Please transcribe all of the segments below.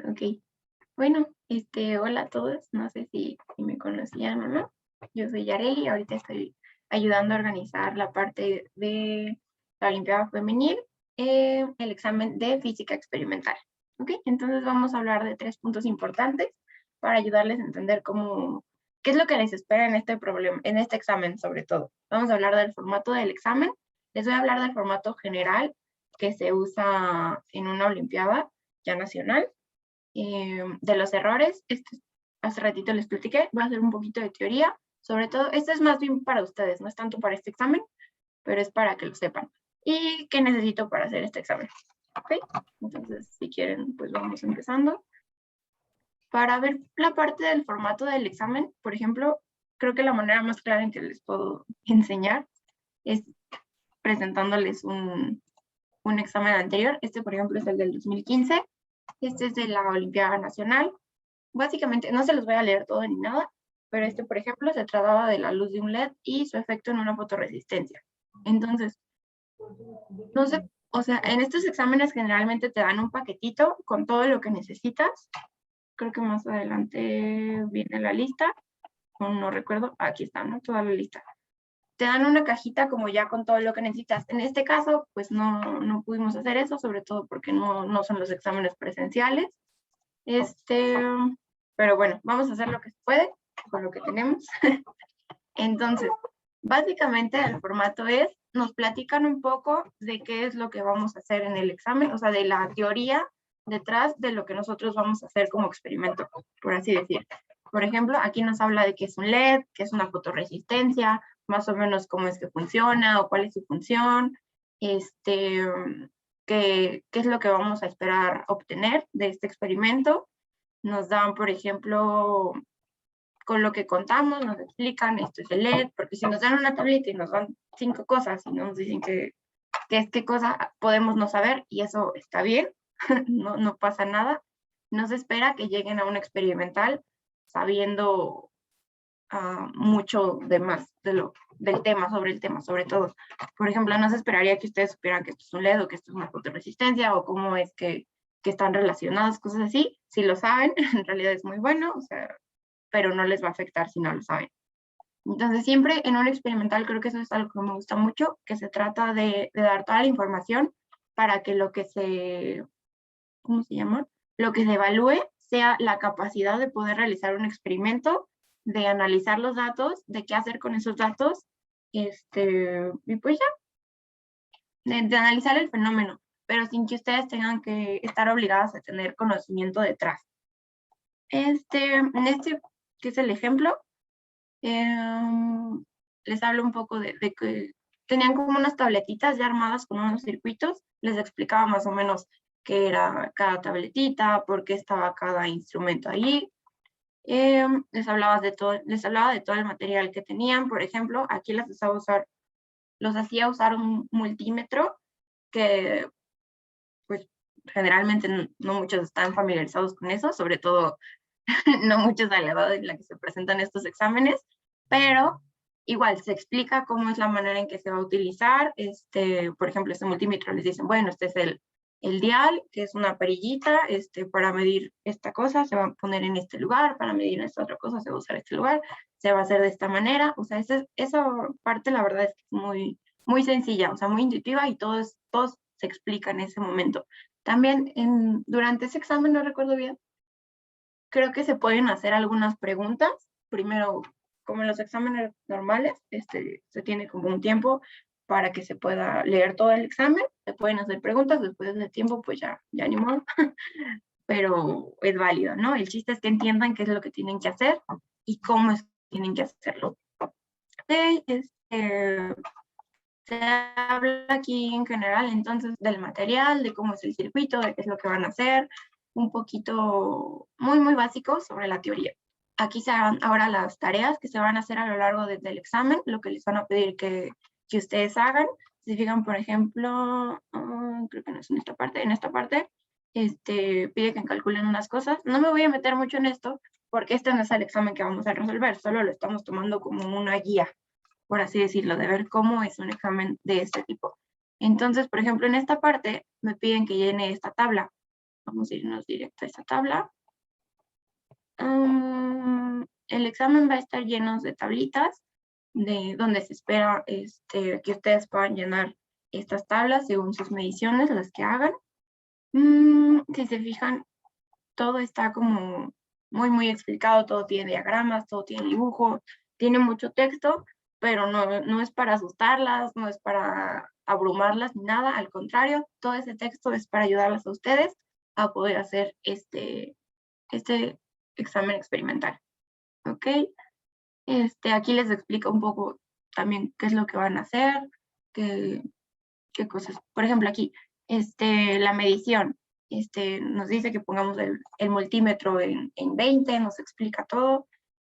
Ok. Bueno, hola a todos. No sé si me conocían o no. Yo soy Yareli. Ahorita estoy ayudando a organizar la parte de la Olimpiada Femenil, el examen de física experimental. Ok, entonces vamos a hablar de 3 puntos importantes para ayudarles a entender qué es lo que les espera en este problema, en este examen sobre todo. Vamos a hablar del formato del examen. Les voy a hablar del formato general que se usa en una Olimpiada ya nacional, de los errores. Hace ratito les platiqué, voy a hacer un poquito de teoría, sobre todo, esto es más bien para ustedes, no es tanto para este examen, pero es para que lo sepan. ¿Y qué necesito para hacer este examen? ¿Ok? Entonces, si quieren, pues vamos empezando. Para ver la parte del formato del examen, por ejemplo, creo que la manera más clara en que les puedo enseñar es presentándoles un examen anterior. Por ejemplo, es el del 2015. Este es de la Olimpiada Nacional. Básicamente, no se los voy a leer todo ni nada, pero por ejemplo, se trataba de la luz de un LED y su efecto en una fotorresistencia. Entonces, no sé, o sea, en estos exámenes generalmente te dan un paquetito con todo lo que necesitas. Creo que más adelante viene la lista, no recuerdo, aquí está, ¿no? Toda la lista. Te dan una cajita como ya con todo lo que necesitas. En este caso, pues no pudimos hacer eso, sobre todo porque no son los exámenes presenciales. Pero bueno, vamos a hacer lo que se puede con lo que tenemos. Entonces, básicamente el formato nos platican un poco de qué es lo que vamos a hacer en el examen, o sea, de la teoría detrás de lo que nosotros vamos a hacer como experimento, por así decir. Por ejemplo, aquí nos habla de qué es un LED, qué es una fotorresistencia, más o menos cómo es que funciona o cuál es su función, qué es lo que vamos a esperar obtener de este experimento. Nos dan, por ejemplo, con lo que contamos, nos explican esto es el LED, porque si nos dan una tablita y nos dan 5 cosas y nos dicen que es qué cosa, podemos no saber y eso está bien, no pasa nada. No se espera que lleguen a un experimental sabiendo mucho de más del tema, sobre todo. Por ejemplo, no se esperaría que ustedes supieran que esto es un LED o que esto es una fotorresistencia o cómo es que están relacionadas, cosas así. Si lo saben, en realidad es muy bueno, o sea, pero no les va a afectar si no lo saben. Entonces, siempre en un experimental, creo que eso es algo que me gusta mucho, que se trata de dar toda la información para que ¿cómo se llama? Lo que se evalúe sea la capacidad de poder realizar un experimento, de analizar los datos, de qué hacer con esos datos, y pues ya, de analizar el fenómeno, pero sin que ustedes tengan que estar obligadas a tener conocimiento detrás. En que es el ejemplo, les hablo un poco de que tenían como unas tabletitas ya armadas con unos circuitos, les explicaba más o menos qué era cada tabletita, por qué estaba cada instrumento ahí. Les hablaba de todo el material que tenían. Por ejemplo, aquí los hacía usar un multímetro que pues generalmente no muchos están familiarizados con eso, sobre todo no muchos a la edad en la que se presentan estos exámenes, pero igual se explica cómo es la manera en que se va a utilizar. Por ejemplo, este multímetro les dicen, bueno, este es el dial, que es una perillita, para medir esta cosa se va a poner en este lugar, para medir esta otra cosa se va a usar este lugar, se va a hacer de esta manera. O sea, esa parte la verdad es que es muy sencilla, o sea, muy intuitiva y todo se explica en ese momento. También durante ese examen, no recuerdo bien, creo que se pueden hacer algunas preguntas. Primero, como en los exámenes normales, se tiene como un tiempo para que se pueda leer todo el examen. Se pueden hacer preguntas, después de ese tiempo, pues ya ni modo, pero es válido, ¿no? El chiste es que entiendan qué es lo que tienen que hacer y cómo es que tienen que hacerlo. Se habla aquí en general entonces del material, de cómo es el circuito, de qué es lo que van a hacer, un poquito muy básico sobre la teoría. Aquí se dan ahora las tareas que se van a hacer a lo largo del examen, lo que les van a pedir que ustedes hagan. Si fijan, por ejemplo, creo que no es en esta parte, pide que calculen unas cosas. No me voy a meter mucho en esto, porque este no es el examen que vamos a resolver, solo lo estamos tomando como una guía, por así decirlo, de ver cómo es un examen de este tipo. Entonces, por ejemplo, en esta parte me piden que llene esta tabla. Vamos a irnos directo a esta tabla. El examen va a estar lleno de tablitas de donde se espera que ustedes puedan llenar estas tablas según sus mediciones, las que hagan. Si se fijan, todo está como muy explicado, todo tiene diagramas, todo tiene dibujos, tiene mucho texto, pero no es para asustarlas, no es para abrumarlas ni nada, al contrario, todo ese texto es para ayudarlas a ustedes a poder hacer este examen experimental. ¿Ok? Aquí les explico un poco también qué es lo que van a hacer, qué cosas. Por ejemplo, aquí, la medición. Nos dice que pongamos el multímetro en 20, nos explica todo.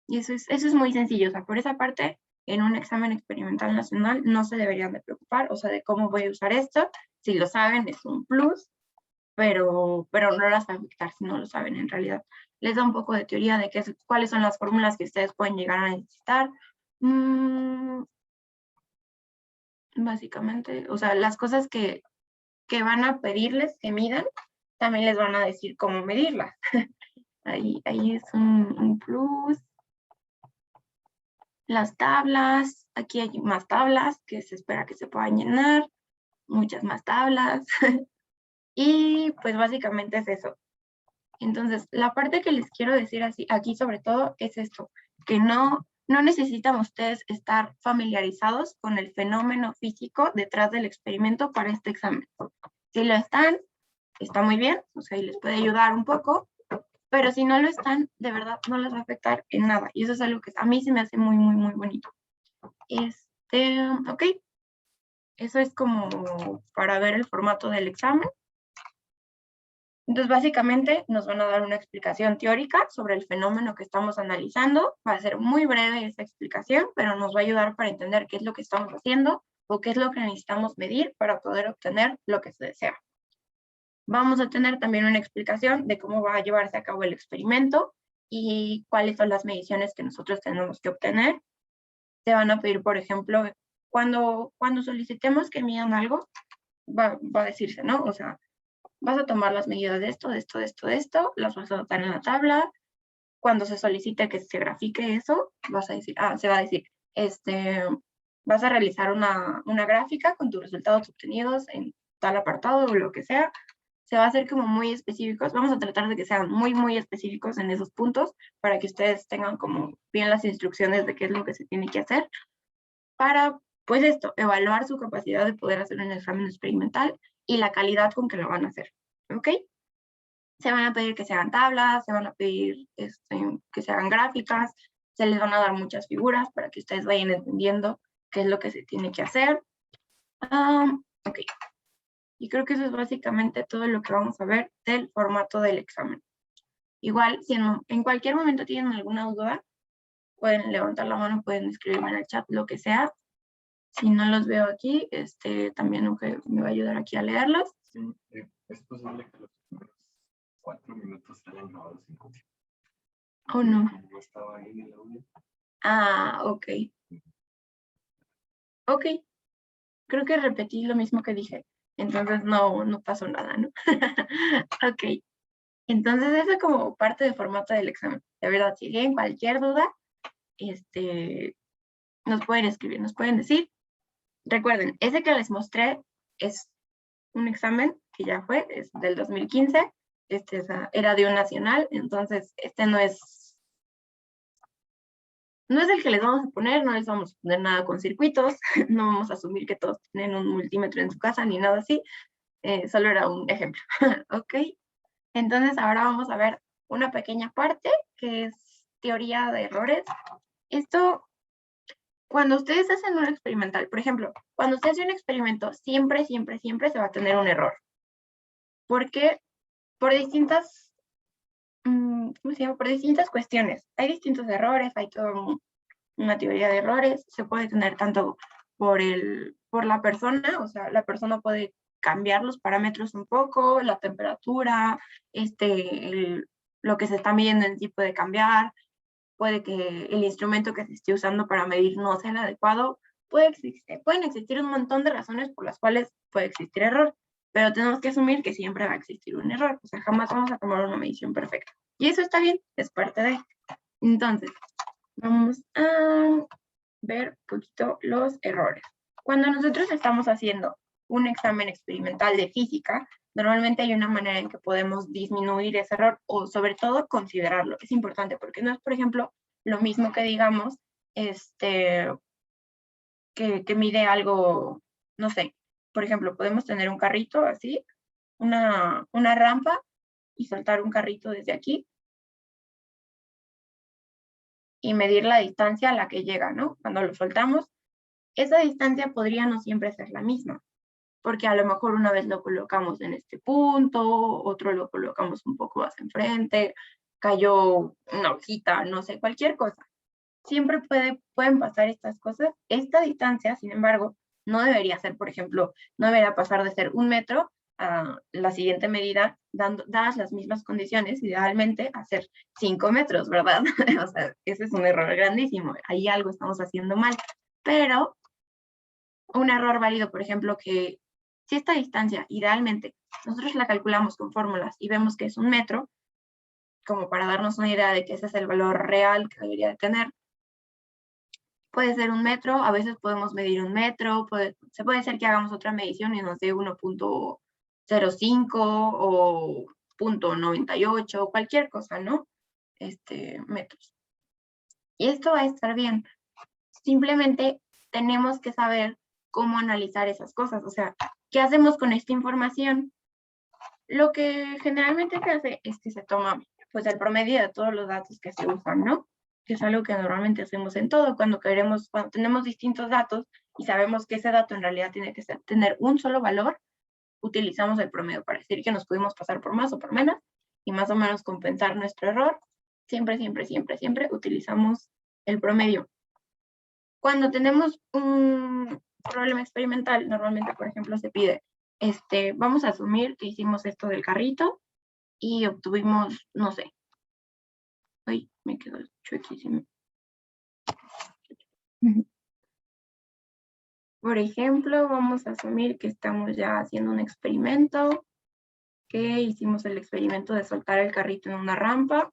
Y eso es muy sencillo. O sea, por esa parte, en un examen experimental nacional no se deberían de preocupar, o sea, de cómo voy a usar esto. Si lo saben, es un plus, pero no las va a afectar si no lo saben en realidad. Les da un poco de teoría de cuáles son las fórmulas que ustedes pueden llegar a necesitar. Básicamente, o sea, las cosas que van a pedirles que midan, también les van a decir cómo medirlas. Ahí es un plus. Las tablas, aquí hay más tablas que se espera que se puedan llenar, muchas más tablas. Y pues básicamente es eso. Entonces, la parte que les quiero decir aquí sobre todo es esto, que no necesitan ustedes estar familiarizados con el fenómeno físico detrás del experimento para este examen. Si lo están, está muy bien, o sea, y les puede ayudar un poco, pero si no lo están, de verdad no les va a afectar en nada. Y eso es algo que a mí se me hace muy bonito. Ok, eso es como para ver el formato del examen. Entonces, básicamente, nos van a dar una explicación teórica sobre el fenómeno que estamos analizando. Va a ser muy breve esa explicación, pero nos va a ayudar para entender qué es lo que estamos haciendo o qué es lo que necesitamos medir para poder obtener lo que se desea. Vamos a tener también una explicación de cómo va a llevarse a cabo el experimento y cuáles son las mediciones que nosotros tenemos que obtener. Te van a pedir, por ejemplo, cuando solicitemos que midan algo, va a decirse, ¿no? O sea, vas a tomar las medidas de esto, las vas a anotar en la tabla. Cuando se solicite que se grafique eso, se va a decir, vas a realizar una gráfica con tus resultados obtenidos en tal apartado o lo que sea. Se va a hacer como muy específicos. Vamos a tratar de que sean muy específicos en esos puntos para que ustedes tengan como bien las instrucciones de qué es lo que se tiene que hacer para, pues evaluar su capacidad de poder hacer un examen experimental y la calidad con que lo van a hacer, ¿ok? Se van a pedir que se hagan tablas, se van a pedir que se hagan gráficas, se les van a dar muchas figuras para que ustedes vayan entendiendo qué es lo que se tiene que hacer. Ok, y creo que eso es básicamente todo lo que vamos a ver del formato del examen. Igual, si en cualquier momento tienen alguna duda, pueden levantar la mano, pueden escribirme en el chat, lo que sea. Si no los veo aquí, también me va a ayudar aquí a leerlos. Sí, es posible que los primeros 4 minutos se hayan grabado sin copia. Oh, no. No estaba ahí en el audio. Ah, ok. Ok. Creo que repetí lo mismo que dije. Entonces no pasó nada, ¿no? Ok. Entonces eso es como parte del formato del examen. De verdad, si tienen cualquier duda, nos pueden escribir, nos pueden decir. Recuerden, ese que les mostré es un examen que ya fue, es del 2015. Era de un nacional, entonces no es el que les vamos a poner, no les vamos a poner nada con circuitos, no vamos a asumir que todos tienen un multímetro en su casa ni nada así, solo era un ejemplo, ¿ok? Entonces ahora vamos a ver una pequeña parte que es teoría de errores. Esto, cuando ustedes hacen un experimental, por ejemplo, cuando usted hace un experimento, siempre se va a tener un error. Porque por distintas, ¿cómo se llama? Por distintas cuestiones. Hay distintos errores, hay toda una teoría de errores, se puede tener tanto por la persona, o sea, la persona puede cambiar los parámetros un poco, la temperatura, lo que se está midiendo en sí puede cambiar, puede que el instrumento que se esté usando para medir no sea el adecuado, pueden existir un montón de razones por las cuales puede existir error. pero tenemos que asumir que siempre va a existir un error, o sea, jamás vamos a tomar una medición perfecta. Y eso está bien, es parte de. Entonces, vamos a ver un poquito los errores. Cuando nosotros estamos haciendo un examen experimental de física, normalmente hay una manera en que podemos disminuir ese error o sobre todo considerarlo. Es importante porque no es, por ejemplo, lo mismo que digamos, que mide algo, no sé, por ejemplo, podemos tener un carrito así, una rampa y soltar un carrito desde aquí y medir la distancia a la que llega, ¿no? Cuando lo soltamos, esa distancia podría no siempre ser la misma, porque a lo mejor una vez lo colocamos en este punto, otro lo colocamos un poco más enfrente, cayó una hojita, no sé, cualquier cosa. Siempre pueden pasar estas cosas. Esta distancia, sin embargo, no debería ser, por ejemplo, no debería pasar de ser 1 metro a la siguiente medida, dadas las mismas condiciones, idealmente hacer 5 metros, ¿verdad? O sea, ese es un error grandísimo. Ahí algo estamos haciendo mal. Pero un error válido, por ejemplo, que si esta distancia, idealmente, nosotros la calculamos con fórmulas y vemos que es 1 metro, como para darnos una idea de que ese es el valor real que debería de tener, puede ser 1 metro, a veces podemos medir 1 metro, se puede ser que hagamos otra medición y nos dé 1.05 o 0.98, cualquier cosa, ¿no? Metros. Y esto va a estar bien. Simplemente tenemos que saber cómo analizar esas cosas, o sea, ¿qué hacemos con esta información? Lo que generalmente se hace es que se toma pues el promedio de todos los datos que se usan, ¿no? Que es algo que normalmente hacemos en todo, cuando tenemos distintos datos y sabemos que ese dato en realidad tiene que tener un solo valor, utilizamos el promedio para decir que nos pudimos pasar por más o por menos y más o menos compensar nuestro error. Siempre, siempre, siempre, siempre utilizamos el promedio. Cuando tenemos un problema experimental, normalmente, por ejemplo, se pide, vamos a asumir que hicimos esto del carrito y obtuvimos, no sé, ay, me quedó chuequísimo. Por ejemplo, vamos a asumir que estamos ya haciendo un experimento, que hicimos el experimento de soltar el carrito en una rampa.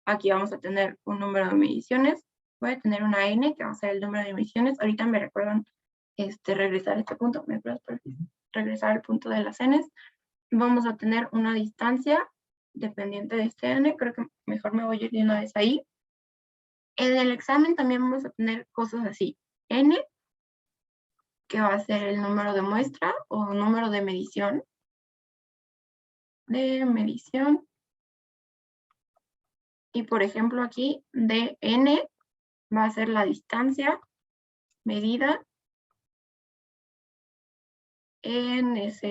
Aquí vamos a tener un número de mediciones. Voy a tener una n, que va a ser el número de mediciones. Ahorita me recuerdan regresar a este punto. ¿Me puedes regresar al punto de las n's? Vamos a tener una distancia dependiente de este n. Creo que mejor me voy a ir de una vez ahí. En el examen también vamos a tener cosas así. N, que va a ser el número de muestra o número de medición. Y por ejemplo aquí, dn va a ser la distancia medida en esa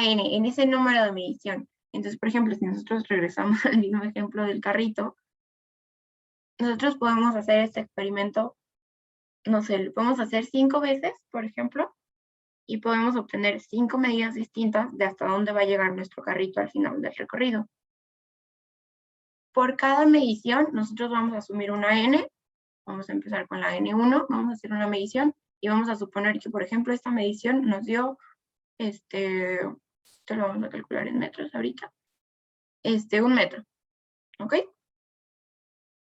n, en ese número de medición. Entonces, por ejemplo, si nosotros regresamos al mismo ejemplo del carrito, nosotros podemos hacer este experimento, no sé, lo podemos hacer 5 veces, por ejemplo, y podemos obtener 5 medidas distintas de hasta dónde va a llegar nuestro carrito al final del recorrido. Por cada medición, nosotros vamos a asumir una n, vamos a empezar con la n1, vamos a hacer una medición, y vamos a suponer que, por ejemplo, esta medición nos dio, esto lo vamos a calcular en metros ahorita, 1 metro, ¿ok?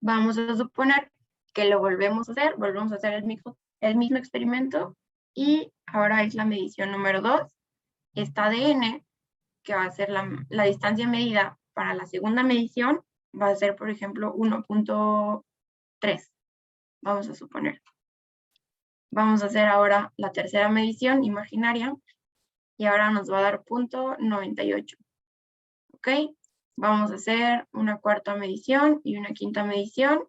Vamos a suponer que lo volvemos a hacer el mismo experimento, y ahora es la medición número 2, esta de n, que va a ser la distancia medida para la segunda medición, va a ser, por ejemplo, 1.3, vamos a suponer. Vamos a hacer ahora la tercera medición imaginaria, y ahora nos va a dar 0.98. ¿Ok? Vamos a hacer una cuarta medición y una quinta medición.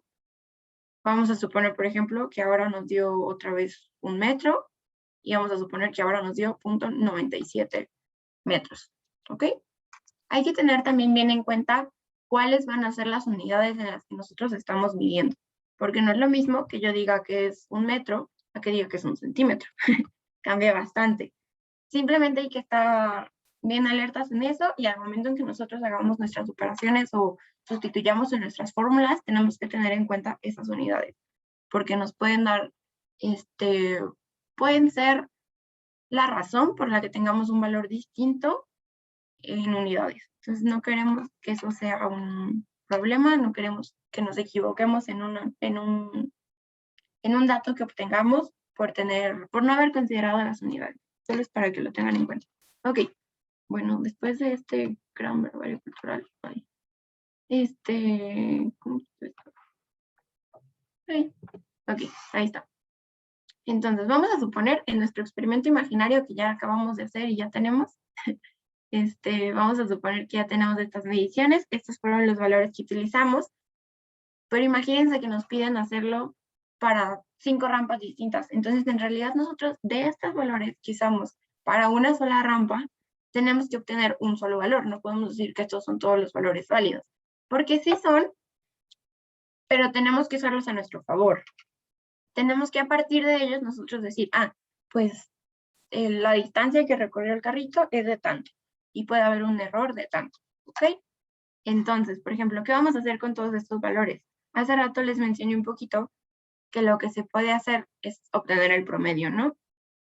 Vamos a suponer, por ejemplo, que ahora nos dio otra vez 1 metro, y vamos a suponer que ahora nos dio 0.97 metros. ¿Ok? Hay que tener también bien en cuenta cuáles van a ser las unidades en las que nosotros estamos midiendo, porque no es lo mismo que yo diga que es 1 metro a que diga que es 1 centímetro. Cambia bastante. Simplemente hay que estar bien alertas en eso, y al momento en que nosotros hagamos nuestras operaciones o sustituyamos en nuestras fórmulas, tenemos que tener en cuenta esas unidades, porque nos pueden dar, pueden ser la razón por la que tengamos un valor distinto en unidades. Entonces no queremos que eso sea un problema, no queremos que nos equivoquemos en un dato que obtengamos por no haber considerado las unidades. Solo es para que lo tengan en cuenta. Ok, bueno, después de este gran verbario cultural, ¿cómo se esto? Ok, ahí está. Entonces, vamos a suponer en nuestro experimento imaginario que ya acabamos de hacer y ya tenemos, vamos a suponer que ya tenemos estas mediciones, estos fueron los valores que utilizamos, pero imagínense que nos piden hacerlo para 5 rampas distintas. Entonces, en realidad nosotros de estos valores que usamos para una sola rampa, tenemos que obtener un solo valor. No podemos decir que estos son todos los valores válidos, porque sí son, pero tenemos que usarlos a nuestro favor. Tenemos que a partir de ellos nosotros decir, pues la distancia que recorrió el carrito es de tanto y puede haber un error de tanto, ¿ok? Entonces, por ejemplo, ¿qué vamos a hacer con todos estos valores? Hace rato les mencioné un poquito que lo que se puede hacer es obtener el promedio, ¿no?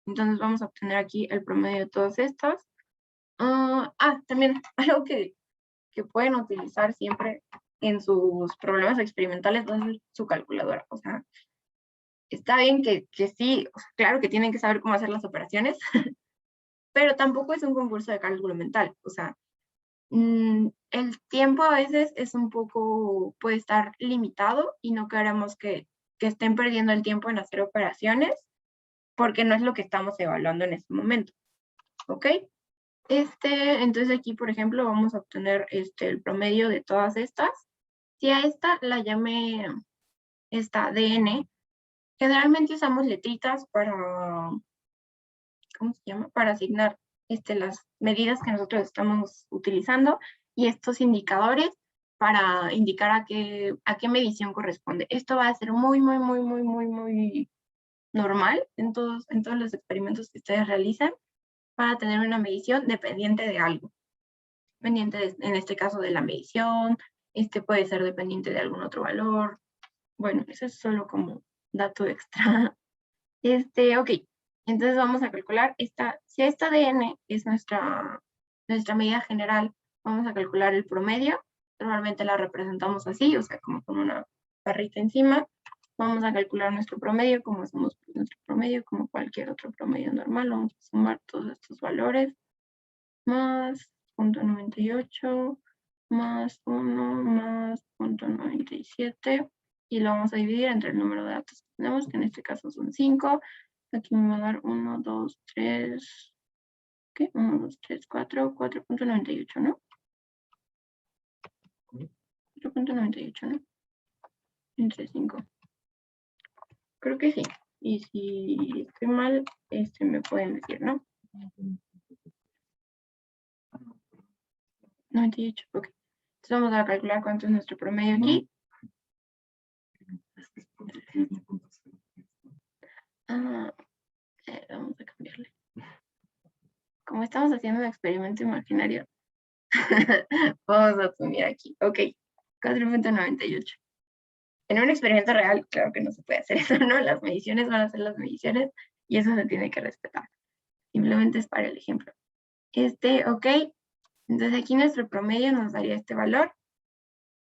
Entonces vamos a obtener aquí el promedio de todos estos. También algo que pueden utilizar siempre en sus problemas experimentales va a ser su calculadora. O sea, está bien que sí, claro que tienen que saber cómo hacer las operaciones, pero tampoco es un concurso de cálculo mental. O sea, el tiempo a veces es un poco, puede estar limitado y no queremos que estén perdiendo el tiempo en hacer operaciones porque no es lo que estamos evaluando en este momento. ¿Ok? Entonces aquí, por ejemplo, vamos a obtener el promedio de todas estas. Si a esta la llamé esta DN, generalmente usamos letritas para, ¿cómo se llama? Para asignar las medidas que nosotros estamos utilizando y estos indicadores para indicar a qué medición corresponde. Esto va a ser muy, muy, muy, muy, muy, muy normal en todos los experimentos que ustedes realizan para tener una medición dependiente de algo. Dependiente, en este caso, de la medición, puede ser dependiente de algún otro valor. Bueno, eso es solo como dato extra. Ok, entonces vamos a calcular si esta DN es nuestra medida general, vamos a calcular el promedio. Normalmente la representamos así, o sea, como con una barrita encima. Vamos a calcular nuestro promedio, como hacemos nuestro promedio, como cualquier otro promedio normal. Vamos a sumar todos estos valores, más 0.98, más 1, más 0.97, y lo vamos a dividir entre el número de datos que tenemos, que en este caso son 5. Aquí me va a dar 1, 2, 3, ¿qué? 1, 2, 3, 4, 4.98, ¿no? 4.98, ¿no? Entre 5. Creo que sí. Y si estoy mal, me pueden decir, ¿no? 98, ok. Entonces vamos a calcular cuánto es nuestro promedio aquí. Vamos a cambiarle. Como estamos haciendo un experimento imaginario, vamos a asumir aquí. Ok, 4.98. En un experimento real, claro que no se puede hacer eso, ¿no? Las mediciones van a ser las mediciones y eso se tiene que respetar. Simplemente es para el ejemplo. Ok. Entonces aquí nuestro promedio nos daría este valor.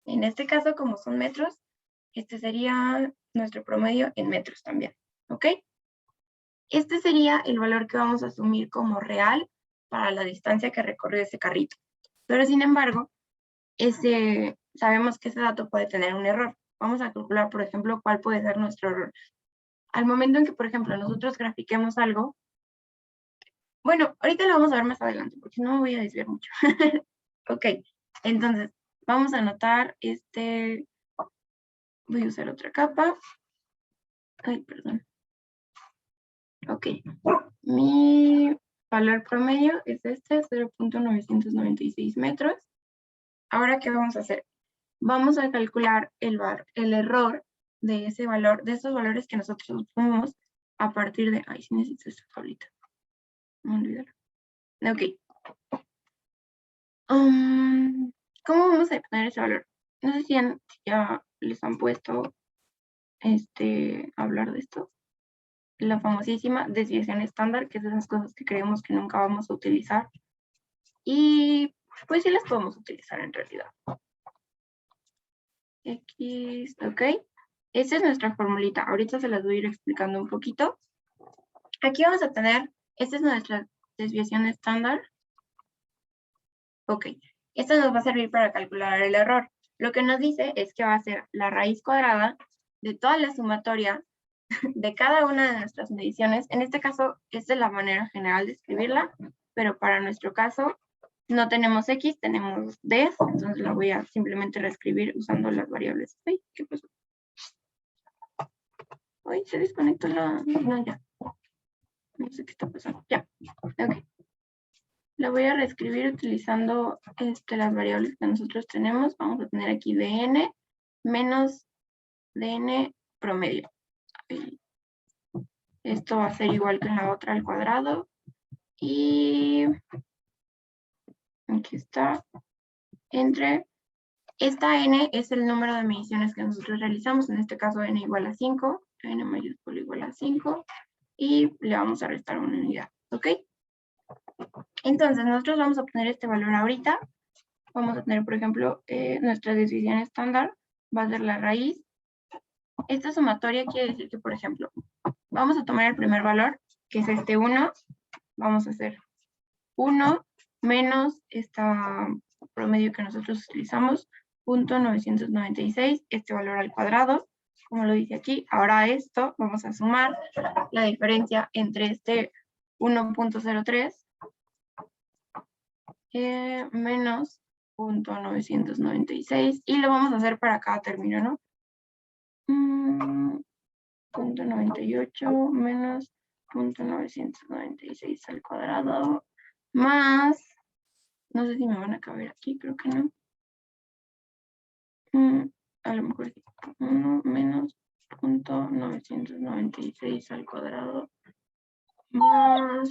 En este caso, como son metros, este sería nuestro promedio en metros también. ¿Ok? Este sería el valor que vamos a asumir como real para la distancia que recorrió ese carrito. Pero sin embargo, sabemos que ese dato puede tener un error. Vamos a calcular, por ejemplo, cuál puede ser nuestro error. Al momento en que, por ejemplo, nosotros grafiquemos algo, bueno, ahorita lo vamos a ver más adelante, porque no me voy a desviar mucho. Ok, entonces, vamos a anotar voy a usar otra capa. Ay, perdón. Ok, mi valor promedio es 0.996 metros. Ahora, ¿qué vamos a hacer? Vamos a calcular el error de ese valor, de esos valores que nosotros obtuvimos a partir de... Ay, sí necesito esta tablita. No olvidar. Ok. ¿Cómo vamos a poner ese valor? No sé si ya les han puesto hablar de esto. la famosísima desviación estándar, que es de esas cosas que creemos que nunca vamos a utilizar. Y pues sí las podemos utilizar en realidad. X, ok. Esa es nuestra formulita. Ahorita se las voy a ir explicando un poquito. Aquí vamos a tener, esta es nuestra desviación estándar. Ok, esto nos va a servir para calcular el error. Lo que nos dice es que va a ser la raíz cuadrada de toda la sumatoria de cada una de nuestras mediciones. En este caso, esta es la manera general de escribirla, pero para nuestro caso no tenemos X, tenemos D, entonces la voy a simplemente reescribir usando las variables. Uy, ¿qué pasó? Uy, se desconectó la... No, ya. No sé qué está pasando. Ya, ok. La voy a reescribir utilizando las variables que nosotros tenemos. Vamos a tener aquí dn menos dn promedio. Esto va a ser igual que en la otra al cuadrado. Y aquí está. Entre esta n es el número de mediciones que nosotros realizamos. En este caso n igual a 5. N mayúsculo igual a 5. Y le vamos a restar una unidad. ¿Ok? Entonces, nosotros vamos a obtener este valor ahorita. Vamos a tener, por ejemplo, nuestra desviación estándar va a ser la raíz. Esta sumatoria quiere decir que, por ejemplo, vamos a tomar el primer valor, que es este 1. Vamos a hacer 1 menos esta promedio que nosotros utilizamos, 0.996, este valor al cuadrado, como lo dice aquí. Ahora a esto vamos a sumar la diferencia entre este 1.03 menos 0.996 y lo vamos a hacer para cada término, ¿no? 0.98 menos 0.996 al cuadrado más, no sé si me van a caber aquí, creo que no. A lo mejor sí. 1 menos 0.996 al cuadrado más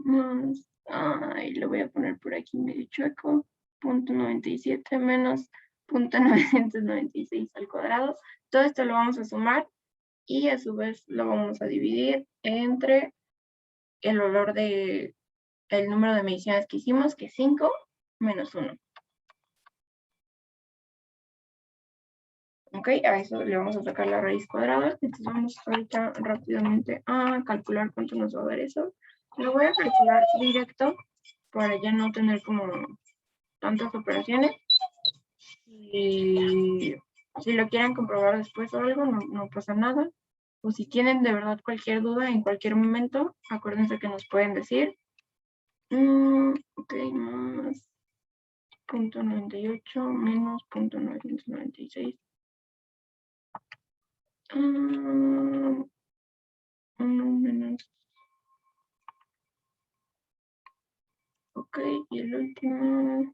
más, ay, lo voy a poner por aquí medio chueco, 0.97 menos 0.996 al cuadrado. Todo esto lo vamos a sumar y a su vez lo vamos a dividir entre el valor de el número de mediciones que hicimos, que es 5 menos 1. Ok, a eso le vamos a sacar la raíz cuadrada. Entonces vamos ahorita rápidamente a calcular cuánto nos va a dar eso. Lo voy a calcular directo para ya no tener como tantas operaciones. Y si lo quieren comprobar después o algo, no pasa nada. O si tienen de verdad cualquier duda en cualquier momento, acuérdense que nos pueden decir. Ok, más 0.98 menos 0.996. 1 menos. Ok, y el último,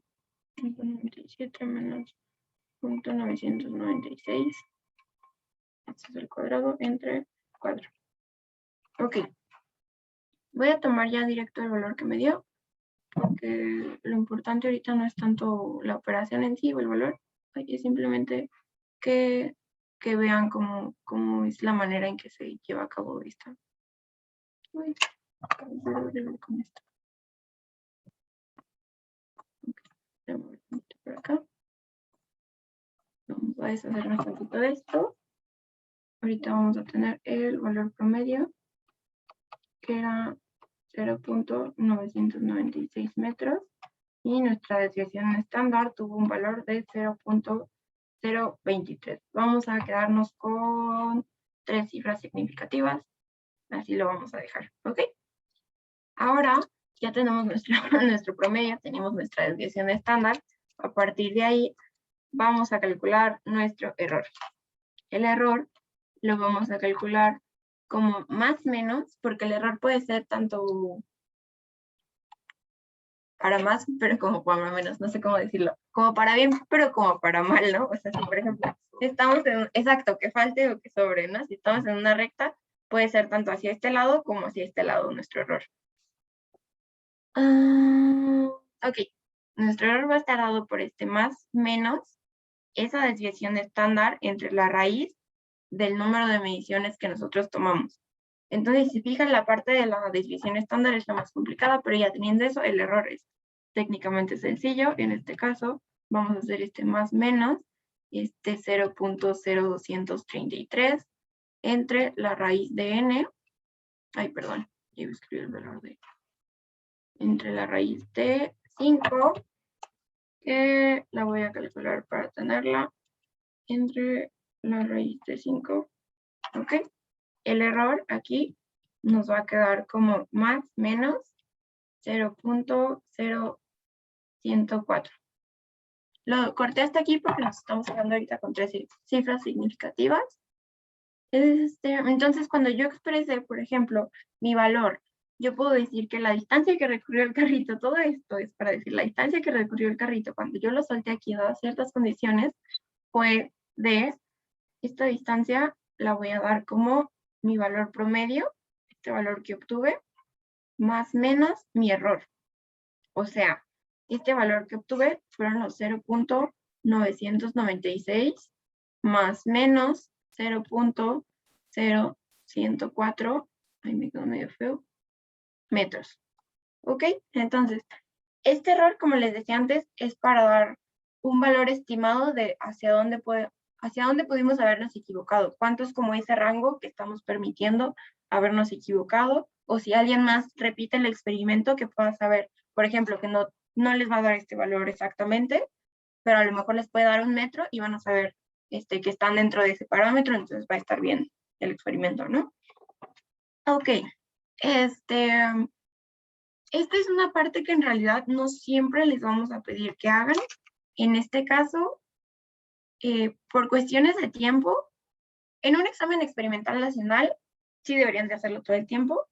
0.97 menos 0.996. Este es el cuadrado entre 4. Ok. Voy a tomar ya directo el valor que me dio, porque lo importante ahorita no es tanto la operación en sí o el valor, es simplemente que vean cómo es la manera en que se lleva a cabo esta. Uy, con esto. Okay. Por acá. Vamos a deshacernos un poquito de esto. Ahorita vamos a tener el valor promedio, que era 0.996 metros, y nuestra desviación estándar tuvo un valor de 0.023. Vamos a quedarnos con 3 cifras significativas, así lo vamos a dejar, ¿ok? Ahora ya tenemos nuestro promedio, tenemos nuestra desviación estándar. A partir de ahí vamos a calcular nuestro error. El error lo vamos a calcular como más menos, porque el error puede ser tanto para más, pero como para menos, no sé cómo decirlo, como para bien, pero como para mal, ¿no? O sea, si por ejemplo, estamos en, exacto, que falte o que sobre, ¿no? Si estamos en una recta, puede ser tanto hacia este lado como hacia este lado nuestro error. Ok, nuestro error va a estar dado por este más menos esa desviación estándar entre la raíz del número de mediciones que nosotros tomamos. Entonces, si fijan, la parte de la desviación estándar es la más complicada, pero ya teniendo eso, el error es técnicamente sencillo. En este caso, vamos a hacer más menos 0.0233 entre la raíz de n. Ay, perdón, yo escribí el valor de entre la raíz de 5, que la voy a calcular para tenerla entre la raíz de 5. ¿Ok? El error aquí nos va a quedar como más menos 0.0104. Lo corté hasta aquí porque nos estamos quedando ahorita con 3 cifras significativas. Entonces, cuando yo expresé, por ejemplo, mi valor, yo puedo decir que la distancia que recorrió el carrito, todo esto es para decir la distancia que recorrió el carrito cuando yo lo solté aquí, dadas ciertas condiciones, fue de esta distancia, la voy a dar como mi valor promedio, este valor que obtuve, más menos mi error. O sea, este valor que obtuve fueron los 0.996 más menos 0.0104, ahí me quedó medio feo, metros. ¿Ok? Entonces, este error, como les decía antes, es para dar un valor estimado de hacia dónde pudimos habernos equivocado, cuánto es como ese rango que estamos permitiendo habernos equivocado, o si alguien más repite el experimento, que pueda saber, por ejemplo, que no les va a dar este valor exactamente, pero a lo mejor les puede dar un metro y van a saber que están dentro de ese parámetro, entonces va a estar bien el experimento, ¿no? Ok, esta es una parte que en realidad no siempre les vamos a pedir que hagan. En este caso, por cuestiones de tiempo, en un examen experimental nacional, sí deberían de hacerlo todo el tiempo,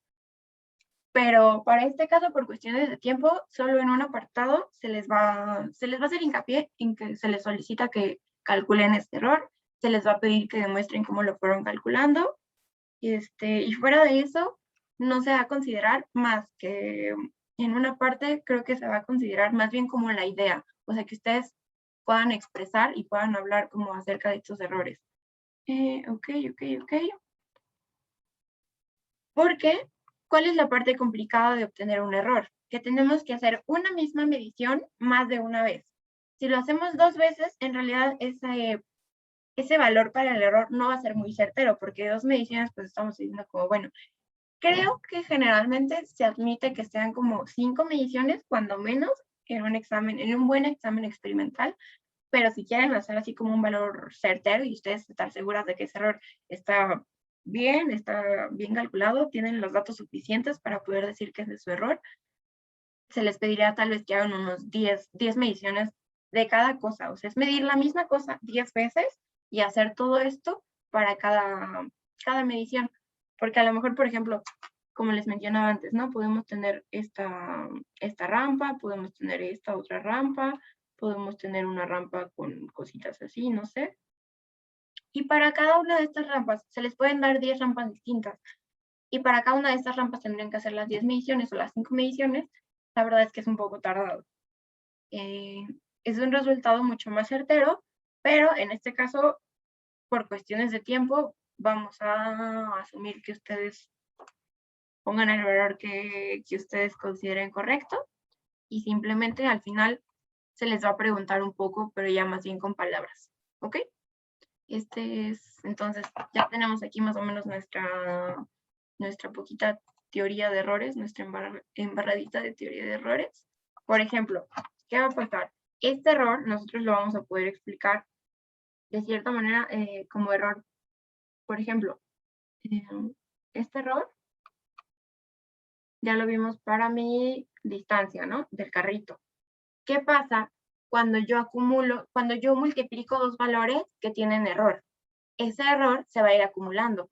pero para este caso, por cuestiones de tiempo, solo en un apartado se les va a hacer hincapié en que se les solicita que calculen este error, se les va a pedir que demuestren cómo lo fueron calculando, y fuera de eso, no se va a considerar más que en una parte, creo que se va a considerar más bien como la idea, o sea, que ustedes puedan expresar y puedan hablar como acerca de estos errores. Ok. Porque, ¿cuál es la parte complicada de obtener un error? Que tenemos que hacer una misma medición más de una vez. Si lo hacemos 2 veces, en realidad ese valor para el error no va a ser muy certero, porque 2 mediciones, pues estamos diciendo como, bueno, creo que generalmente se admite que sean como 5 mediciones, cuando menos, en un buen examen experimental, pero si quieren hacer así como un valor certero y ustedes están seguras de que ese error está bien calculado, tienen los datos suficientes para poder decir que ese es su error, se les pediría tal vez que hagan unos 10 mediciones de cada cosa. O sea, es medir la misma cosa 10 veces y hacer todo esto para cada medición. Porque a lo mejor, por ejemplo, como les mencionaba antes, ¿no? Podemos tener esta rampa, podemos tener esta otra rampa, podemos tener una rampa con cositas así, no sé. Y para cada una de estas rampas se les pueden dar 10 rampas distintas. Y para cada una de estas rampas tendrían que hacer las 10 mediciones o las 5 mediciones. La verdad es que es un poco tardado. Es un resultado mucho más certero, pero en este caso, por cuestiones de tiempo, vamos a asumir que ustedes pongan el valor que ustedes consideren correcto y simplemente al final se les va a preguntar un poco, pero ya más bien con palabras. ¿Ok? Entonces, ya tenemos aquí más o menos nuestra poquita teoría de errores, nuestra embarradita de teoría de errores. Por ejemplo, ¿qué va a pasar? Este error nosotros lo vamos a poder explicar de cierta manera como error. Por ejemplo, este error ya lo vimos para mi distancia, ¿no? Del carrito. ¿Qué pasa cuando yo multiplico 2 valores que tienen error? Ese error se va a ir acumulando.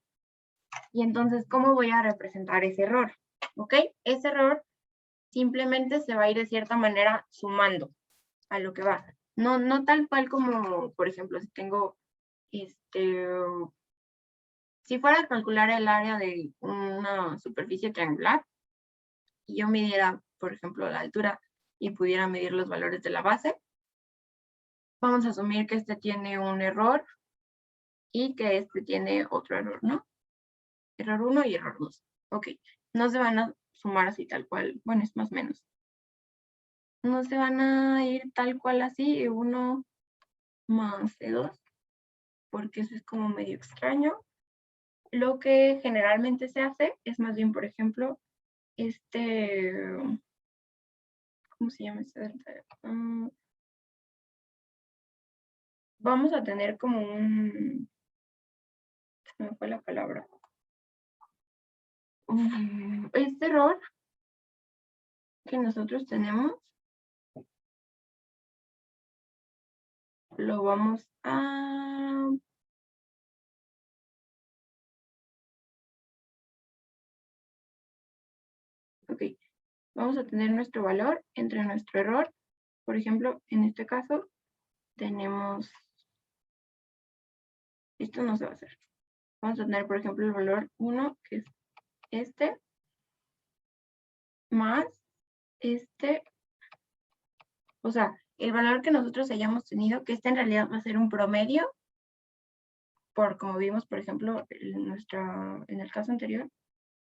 Y entonces, ¿cómo voy a representar ese error? ¿Ok? Ese error simplemente se va a ir de cierta manera sumando a lo que va. No tal cual como, por ejemplo, si tengo, si fuera a calcular el área de una superficie triangular y yo midiera, por ejemplo, la altura y pudiera medir los valores de la base, vamos a asumir que este tiene un error y que este tiene otro error, ¿no? Error 1 y error 2. Ok, no se van a sumar así tal cual, bueno, es más o menos. No se van a ir tal cual así, 1 más C2, porque eso es como medio extraño. Lo que generalmente se hace es más bien, por ejemplo, ¿cómo se llama este? Vamos a tener como se me fue la palabra. Este error que nosotros tenemos lo vamos a... Ok, vamos a tener nuestro valor entre nuestro error. Por ejemplo, en este caso tenemos... Esto no se va a hacer. Vamos a tener, por ejemplo, el valor 1, que es este, más este. O sea, el valor que nosotros hayamos tenido, que este en realidad va a ser un promedio, por como vimos, por ejemplo, en el caso anterior.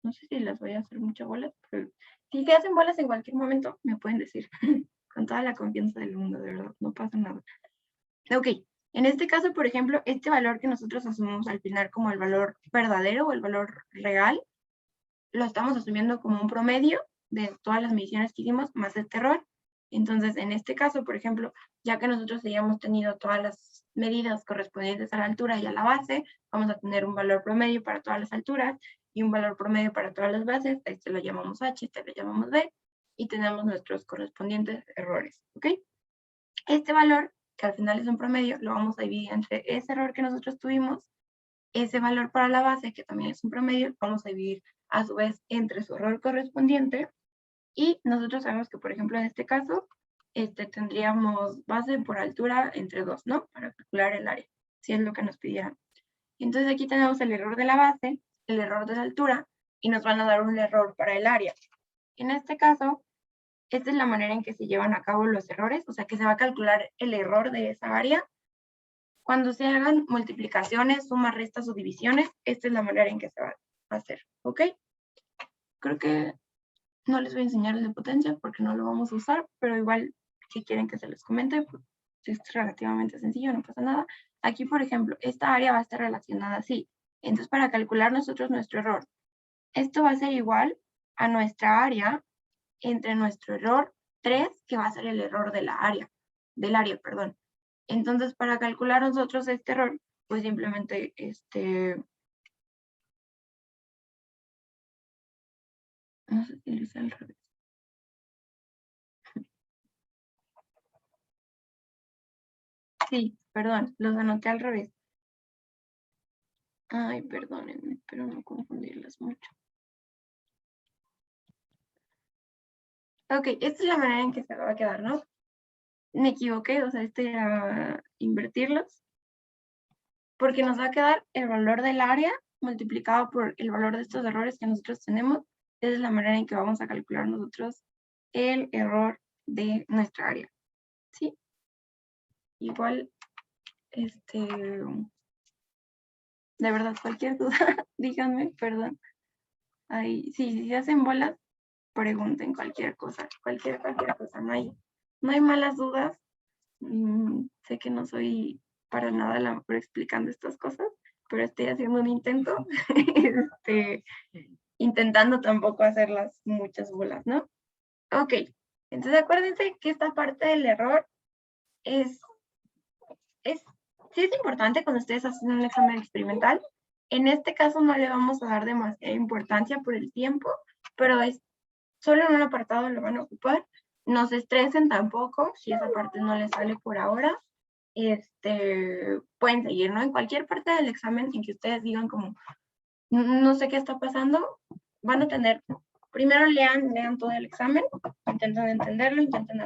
No sé si las voy a hacer muchas bolas, pero si se hacen bolas en cualquier momento, me pueden decir. Con toda la confianza del mundo, de verdad, no pasa nada. Ok, en este caso, por ejemplo, este valor que nosotros asumimos al final como el valor verdadero o el valor real, lo estamos asumiendo como un promedio de todas las mediciones que hicimos, más este error. Entonces, en este caso, por ejemplo, ya que nosotros hayamos tenido todas las medidas correspondientes a la altura y a la base, vamos a tener un valor promedio para todas las alturas y un valor promedio para todas las bases. Este lo llamamos H, este lo llamamos B, y tenemos nuestros correspondientes errores, ¿ok? Este valor, que al final es un promedio, lo vamos a dividir entre ese error que nosotros tuvimos, ese valor para la base, que también es un promedio, vamos a dividir a su vez entre su error correspondiente, y nosotros sabemos que, por ejemplo, en este caso, tendríamos base por altura entre 2, ¿no? Para calcular el área, si es lo que nos pidieran. Entonces aquí tenemos el error de la base, el error de la altura, y nos van a dar un error para el área. En este caso, esta es la manera en que se llevan a cabo los errores, o sea que se va a calcular el error de esa área. Cuando se hagan multiplicaciones, sumas, restas o divisiones, esta es la manera en que se va a hacer, ¿ok? Creo que no les voy a enseñar el de potencia porque no lo vamos a usar, pero igual si quieren que se les comente, pues, es relativamente sencillo, no pasa nada. Aquí, por ejemplo, esta área va a estar relacionada así. Entonces, para calcular nosotros nuestro error, esto va a ser igual a nuestra área entre nuestro error 3, que va a ser el error de la área, perdón. Entonces, para calcular nosotros este error, pues simplemente no sé si lo hice al revés. Sí, perdón, los anoté al revés. Ay, perdónenme, espero no confundirlas mucho. Ok, esta es la manera en que se va a quedar, ¿no? Me equivoqué, o sea, era invertirlos. Porque nos va a quedar el valor del área multiplicado por el valor de estos errores que nosotros tenemos. Esa es la manera en que vamos a calcular nosotros el error de nuestra área. ¿Sí? Igual, de verdad, cualquier duda, díganme, perdón. Ahí, si se hacen bolas, pregunten cualquier cosa, cualquier cosa. No hay malas dudas. Sé que no soy para nada la mejor explicando estas cosas, pero estoy haciendo un intento, intentando tampoco hacerlas muchas bolas, ¿no? Ok, entonces acuérdense que esta parte del error sí es importante cuando ustedes hacen un examen experimental. En este caso no le vamos a dar demasiada importancia por el tiempo, pero es solo en un apartado lo van a ocupar. No se estresen tampoco, si esa parte no les sale por ahora. Pueden seguir, ¿no? En cualquier parte del examen en que ustedes digan como, no sé qué está pasando, van a tener, primero lean todo el examen, intenten entenderlo, intenten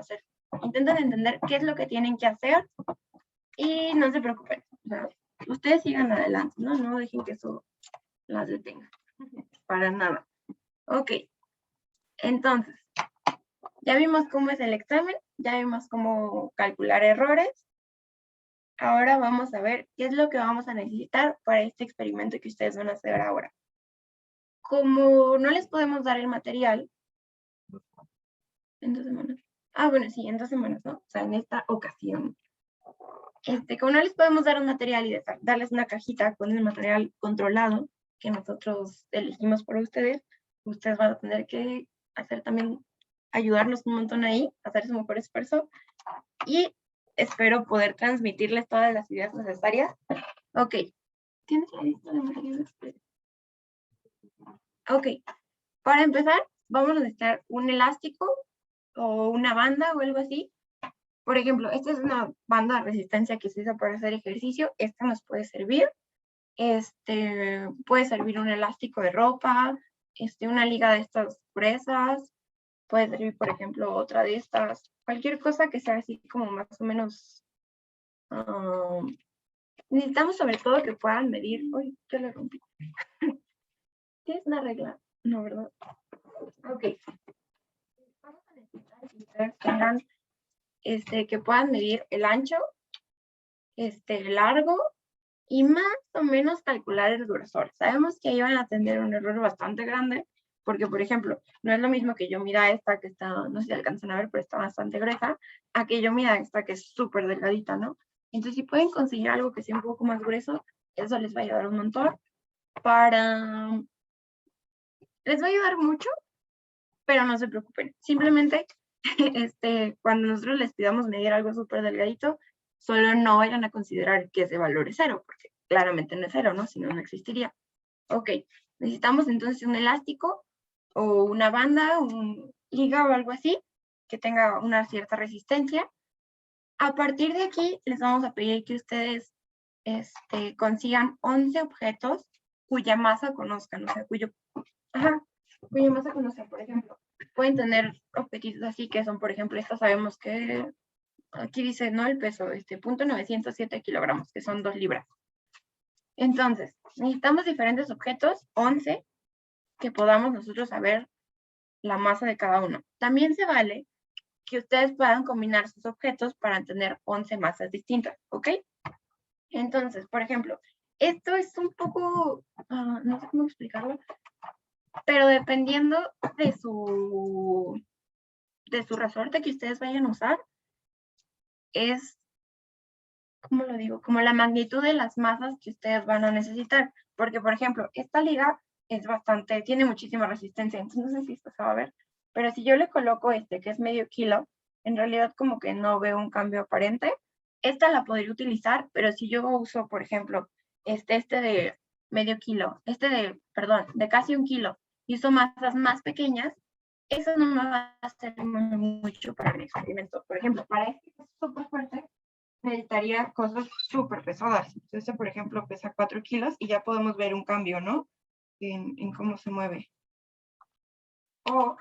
entender qué es lo que tienen que hacer y no se preocupen, o sea, ustedes sigan adelante, ¿no? No dejen que eso las detenga, para nada. Ok, entonces, ya vimos cómo es el examen, ya vimos cómo calcular errores. ahora vamos a ver qué es lo que vamos a necesitar para este experimento que ustedes van a hacer ahora. Como no les podemos dar el material, en 2 semanas. Ah, bueno, sí, en 2 semanas, ¿no? O sea, en esta ocasión. Como no les podemos dar un material y darles una cajita con el material controlado que nosotros elegimos por ustedes van a tener que hacer también, ayudarnos un montón ahí, hacer su mejor esfuerzo y espero poder transmitirles todas las ideas necesarias. Ok, ¿tienes la lista de materiales? Ok, para empezar, vamos a necesitar un elástico o una banda o algo así. Por ejemplo, esta es una banda de resistencia que se usa para hacer ejercicio. Esta nos puede servir. Puede servir un elástico de ropa, una liga de estas gruesas. Puede servir, por ejemplo, otra de estas. Cualquier cosa que sea así como más o menos. Necesitamos sobre todo que puedan medir. Uy, yo le rompí. ¿Tienes una regla? No, ¿verdad? Ok. Vamos a necesitar que ustedes tengan, que puedan medir el ancho, el largo y más o menos calcular el grosor. Sabemos que ahí van a tener un error bastante grande, porque, por ejemplo, no es lo mismo que yo mida esta que está, no sé si alcanzan a ver, pero está bastante gruesa, a que yo mida esta que es súper delgadita, ¿no? Entonces, si pueden conseguir algo que sea un poco más grueso, eso les va a ayudar un montón les va a ayudar mucho, pero no se preocupen. Simplemente, cuando nosotros les pidamos medir algo súper delgadito, solo no vayan a considerar que ese valor es 0, porque claramente no es 0, ¿no? Si no, no existiría. Ok, necesitamos entonces un elástico o una banda, un liga o algo así, que tenga una cierta resistencia. A partir de aquí, les vamos a pedir que ustedes consigan 11 objetos cuya masa conozcan, o sea, cuya masa conozcan, por ejemplo. Pueden tener objetitos así que son, por ejemplo, estas sabemos que aquí dice, ¿no? El peso, 0.907 kilogramos, que son 2 libras. Entonces, necesitamos diferentes objetos, 11, que podamos nosotros saber la masa de cada uno. También se vale que ustedes puedan combinar sus objetos para tener 11 masas distintas, ¿ok? Entonces, por ejemplo, esto es un poco, no sé cómo explicarlo, pero dependiendo de su resorte que ustedes vayan a usar, es, ¿cómo lo digo? Como la magnitud de las masas que ustedes van a necesitar. Porque, por ejemplo, esta liga es tiene muchísima resistencia, entonces no sé si esto se va a ver, pero si yo le coloco que es medio kilo, en realidad como que no veo un cambio aparente. Esta la podría utilizar, pero si yo uso, por ejemplo, de medio kilo, de casi 1 kilo, y uso masas más pequeñas, eso no me va a hacer mucho para mi experimento. Por ejemplo, para este que es súper fuerte, necesitaría cosas súper pesadas. Este, por ejemplo, pesa 4 kilos y ya podemos ver un cambio, ¿no? En cómo se mueve. O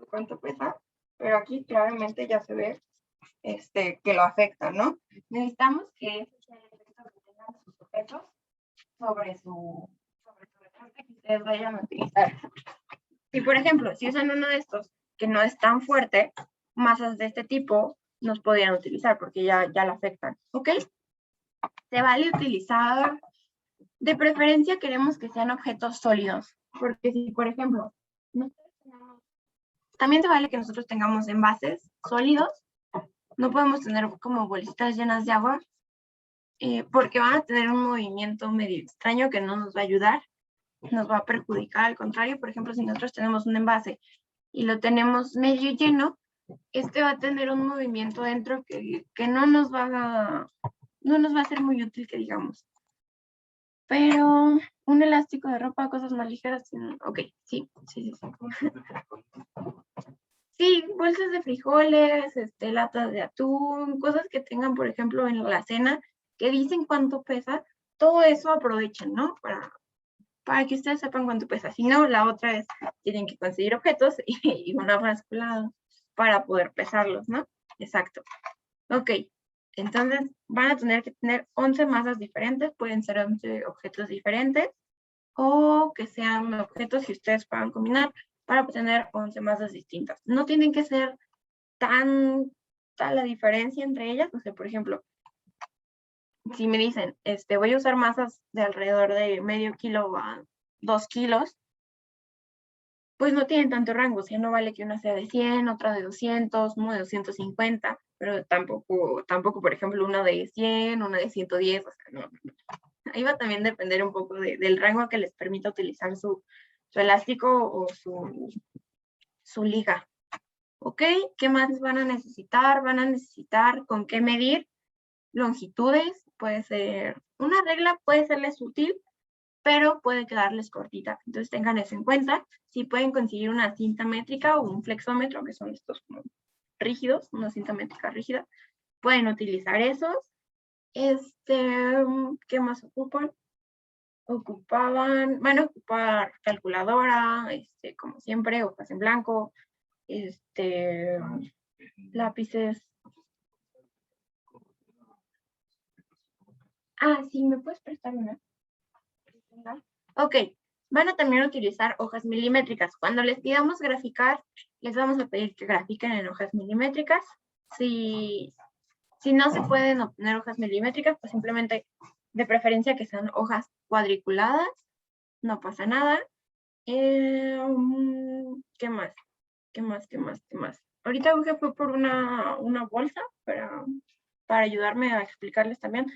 cuánto pesa, pero aquí claramente ya se ve que lo afecta, ¿no? Necesitamos que ese sea el efecto que tengan sus objetos sobre su resorte que ustedes vayan a utilizar. Si, por ejemplo, si usan uno de estos que no es tan fuerte, masas de este tipo nos podrían utilizar porque ya la afectan, ¿ok? Se vale utilizar, de preferencia queremos que sean objetos sólidos, porque si, por ejemplo, también se vale que nosotros tengamos envases sólidos, no podemos tener como bolitas llenas de agua, porque van a tener un movimiento medio extraño que no nos va a ayudar, nos va a perjudicar. Al contrario, por ejemplo, si nosotros tenemos un envase y lo tenemos medio lleno, va a tener un movimiento dentro que no nos va a ser muy útil, que digamos. Pero un elástico de ropa, cosas más ligeras, ok, sí. Sí, bolsas de frijoles, latas de atún, cosas que tengan, por ejemplo, en la cena, que dicen cuánto pesa, todo eso aprovechen, ¿no? Para que ustedes sepan cuánto pesa. Si no, la otra es, tienen que conseguir objetos y una báscula para poder pesarlos, ¿no? Exacto. Ok, entonces van a tener que tener 11 masas diferentes, pueden ser 11 objetos diferentes, o que sean objetos que ustedes puedan combinar para obtener 11 masas distintas. No tienen que ser tanta la diferencia entre ellas. O sea, por ejemplo, si me dicen, voy a usar masas de alrededor de medio kilo a 2 kilos, pues no tienen tanto rango. O sea, no vale que una sea de 100, otra de 200, una de 250, pero tampoco, por ejemplo, una de 100, una de 110, o sea, no. Ahí va también a depender un poco del rango que les permita utilizar su elástico o su liga. ¿Ok? ¿Qué más van a necesitar? Van a necesitar con qué medir longitudes. Puede ser una regla, puede serles útil, pero puede quedarles cortita. Entonces tengan eso en cuenta. Si pueden conseguir una cinta métrica o un flexómetro, que son estos como rígidos, una cinta métrica rígida, pueden utilizar esos. ¿Qué más ocupan? Van a ocupar calculadora, como siempre, hojas en blanco, lápices. Sí, ¿me puedes prestar una? Ok, van a también utilizar hojas milimétricas. Cuando les pidamos graficar, les vamos a pedir que grafiquen en hojas milimétricas. Si no se pueden obtener hojas milimétricas, pues simplemente de preferencia que sean hojas cuadriculadas, no pasa nada. ¿Qué más? Ahorita Uge fue por una bolsa para ayudarme a explicarles también.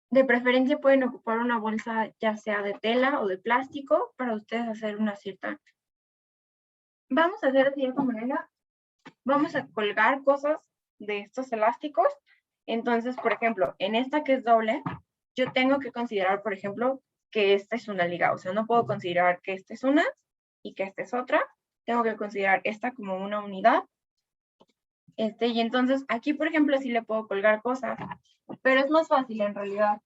De preferencia pueden ocupar una bolsa ya sea de tela o de plástico para ustedes hacer una cierta. Vamos a hacer de cierta manera, vamos a colgar cosas de estos elásticos. Entonces, por ejemplo, en esta que es doble, yo tengo que considerar, por ejemplo, que esta es una liga. O sea, no puedo considerar que esta es una y que esta es otra. Tengo que considerar esta como una unidad. Y entonces aquí, por ejemplo, sí le puedo colgar cosas, pero es más fácil en realidad.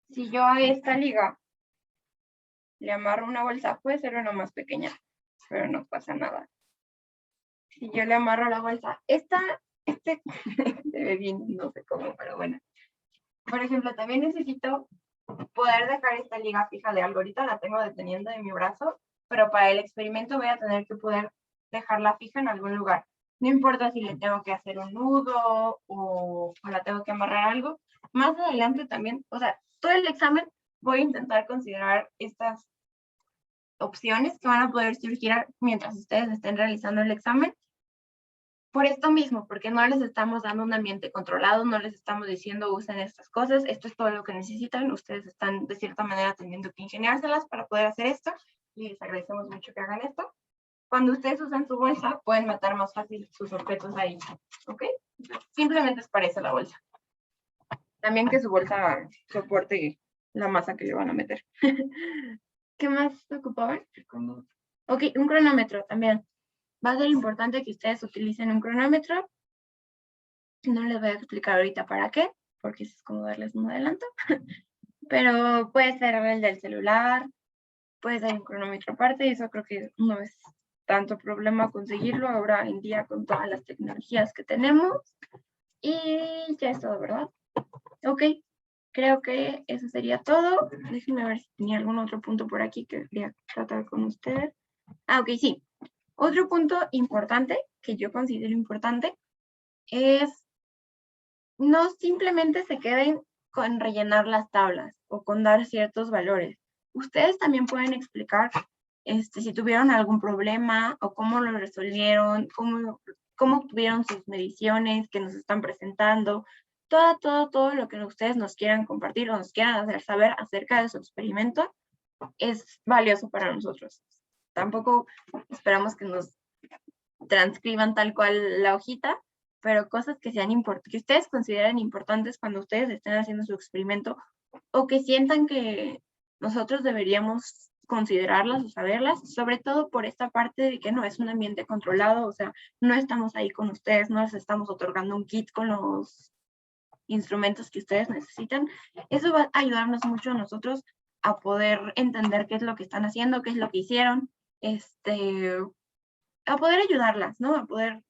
Si yo a esta liga le amarro una bolsa, puede ser una más pequeña, pero no pasa nada. Si yo le amarro la bolsa, se ve bien, no sé cómo, pero bueno. Por ejemplo, también necesito poder dejar esta liga fija de algo. Ahorita la tengo deteniendo en mi brazo, pero para el experimento voy a tener que poder dejarla fija en algún lugar. No importa si le tengo que hacer un nudo o la tengo que amarrar algo. Más adelante también, o sea, todo el examen voy a intentar considerar estas opciones que van a poder surgir mientras ustedes estén realizando el examen. Por esto mismo, porque no les estamos dando un ambiente controlado, no les estamos diciendo usen estas cosas, esto es todo lo que necesitan, ustedes están de cierta manera teniendo que ingeniárselas para poder hacer esto y les agradecemos mucho que hagan esto. Cuando ustedes usan su bolsa, pueden meter más fácil sus objetos ahí, ¿ok? Simplemente es para eso la bolsa. También que su bolsa soporte la masa que le van a meter. ¿Qué más ocupaban? Ok, un cronómetro también. Va a ser importante que ustedes utilicen un cronómetro. No les voy a explicar ahorita para qué, porque es como darles un adelanto. Pero puede ser el del celular, puede ser un cronómetro aparte, y eso creo que no es tanto problema conseguirlo ahora en día con todas las tecnologías que tenemos. Y ya es todo, ¿verdad? Ok, creo que eso sería todo. Déjenme ver si tenía algún otro punto por aquí que quería tratar con ustedes. Ok, sí. Otro punto importante, que yo considero importante, es no simplemente se queden con rellenar las tablas o con dar ciertos valores. Ustedes también pueden explicar si tuvieron algún problema o cómo lo resolvieron, cómo obtuvieron sus mediciones que nos están presentando, todo lo que ustedes nos quieran compartir o nos quieran hacer saber acerca de su experimento es valioso para nosotros. Tampoco esperamos que nos transcriban tal cual la hojita, pero cosas que que ustedes consideren importantes cuando ustedes estén haciendo su experimento o que sientan que nosotros deberíamos considerarlas o saberlas, sobre todo por esta parte de que no es un ambiente controlado, o sea, no estamos ahí con ustedes, no les estamos otorgando un kit con los instrumentos que ustedes necesitan. Eso va a ayudarnos mucho a nosotros a poder entender qué es lo que están haciendo, qué es lo que hicieron, a poder ayudarlas, ¿no? A poder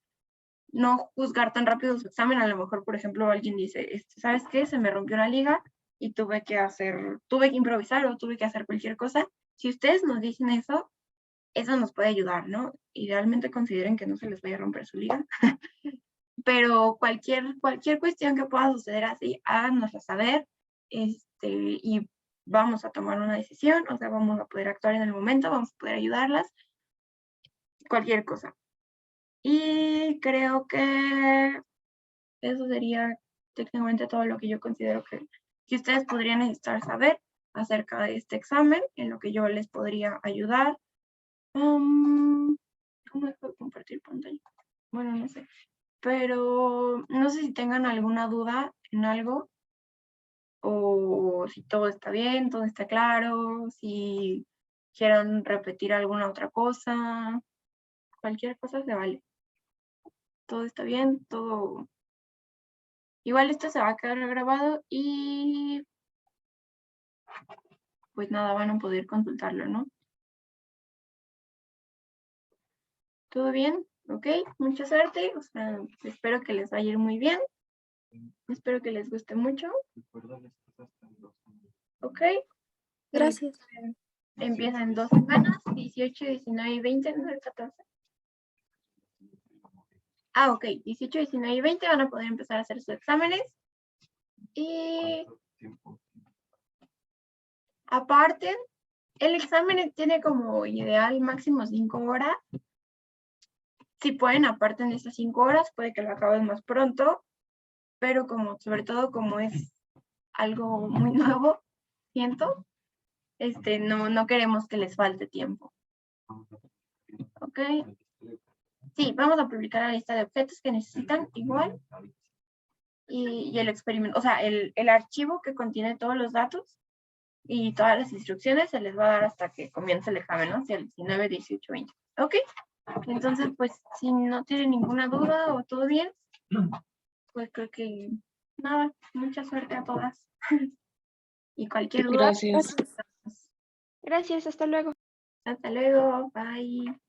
no juzgar tan rápido su examen. A lo mejor, por ejemplo, alguien dice, ¿sabes qué? Se me rompió una liga y tuve que improvisar o tuve que hacer cualquier cosa. Si ustedes nos dicen eso, eso nos puede ayudar, ¿no? Idealmente consideren que no se les vaya a romper su liga. Pero cualquier cuestión que pueda suceder así, háganosla saber, y vamos a tomar una decisión, o sea, vamos a poder actuar en el momento, vamos a poder ayudarlas, cualquier cosa. Y creo que eso sería técnicamente todo lo que yo considero que ustedes podrían necesitar saber acerca de este examen, en lo que yo les podría ayudar. ¿Cómo puedo compartir pantalla? Bueno, no sé. Pero no sé si tengan alguna duda en algo, o si todo está bien, todo está claro, si quieran repetir alguna otra cosa, cualquier cosa se vale. Todo está bien, todo... Igual esto se va a quedar grabado y pues nada, van a poder consultarlo, ¿no? ¿Todo bien? ¿Ok? Mucha suerte. O sea, espero que les vaya a ir muy bien. Espero que les guste mucho. ¿Ok? Gracias. Empieza en 2 semanas, 18, 19 y 20, no el 14. Ok, 18, 19 y 20 van a poder empezar a hacer sus exámenes. Y aparte, el examen tiene como ideal máximo 5 horas. Si pueden, aparte en esas 5 horas, puede que lo acaben más pronto, pero como, sobre todo como es algo muy nuevo, siento, no queremos que les falte tiempo. ¿Ok? Sí, vamos a publicar la lista de objetos que necesitan igual. Y el experimento, o sea, el archivo que contiene todos los datos y todas las instrucciones se les va a dar hasta que comience el examen, ¿no? Hacia el 19, 18, 20. ¿Ok? Entonces, pues, si no tienen ninguna duda o todo bien, pues creo que nada, mucha suerte a todas. Y cualquier duda, Gracias. Gracias, hasta luego. hasta luego, bye.